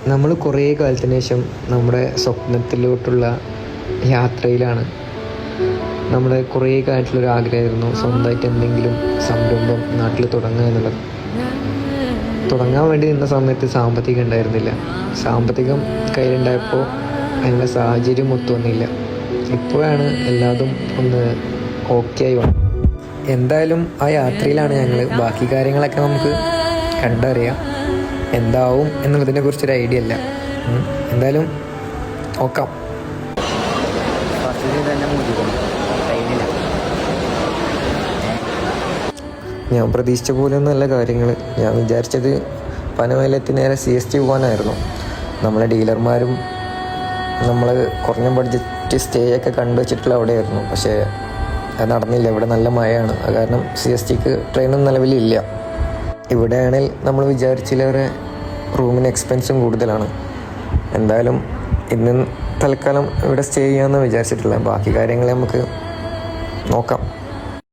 നമ്മൾ കുറേ കാലത്തിന് ശേഷം നമ്മുടെ സ്വപ്നത്തിലോട്ടുള്ള യാത്രയിലാണ്. നമ്മുടെ കുറേ കാലത്തുള്ളൊരു ആഗ്രഹമായിരുന്നു സ്വന്തമായിട്ട് എന്തെങ്കിലും സംരംഭം നാട്ടിൽ തുടങ്ങുക എന്നുള്ളത്. തുടങ്ങാൻ വേണ്ടി നിന്ന സമയത്ത് സാമ്പത്തികം ഉണ്ടായിരുന്നില്ല. സാമ്പത്തികം കയ്യിലുണ്ടായപ്പോൾ അതിനുള്ള സാഹചര്യം ഒത്തുവന്നില്ല. ഇപ്പോഴാണ് എല്ലാതും ഒന്ന് ഓക്കെ ആയി വന്നത്. എന്തായാലും ആ യാത്രയിലാണ് ഞങ്ങൾ. ബാക്കി കാര്യങ്ങളൊക്കെ നമുക്ക് കണ്ടറിയാം. എന്താവും എന്നുള്ളതിനെ കുറിച്ചൊരു ഐഡിയ ഇല്ല. എന്തായാലും നോക്കാം. ഞാൻ പ്രതീക്ഷിച്ച പോലെയൊന്നുമല്ല കാര്യങ്ങൾ. ഞാൻ വിചാരിച്ചത് പനവേലെത്തി നേരെ CST പോകാനായിരുന്നു. നമ്മളെ ഡീലർമാരും നമ്മൾ കുറഞ്ഞ ബഡ്ജറ്റ് സ്റ്റേ ഒക്കെ കണ്ടുവച്ചിട്ടുള്ള അവിടെയായിരുന്നു. പക്ഷേ അത് നടന്നില്ല. ഇവിടെ നല്ല മഴയാണ്. അത് കാരണം CSTക്ക് ട്രെയിനൊന്നും നിലവിലില്ല. ഇവിടെയാണെങ്കിൽ നമ്മൾ വിചാരിച്ചിലേറെ റൂമിന് എക്സ്പെൻസും കൂടുതലാണ്. എന്തായാലും ഇന്ന് തൽക്കാലം ഇവിടെ സ്റ്റേ ചെയ്യാമെന്ന് വിചാരിച്ചിട്ടില്ല. ബാക്കി കാര്യങ്ങൾ നമുക്ക് നോക്കാം.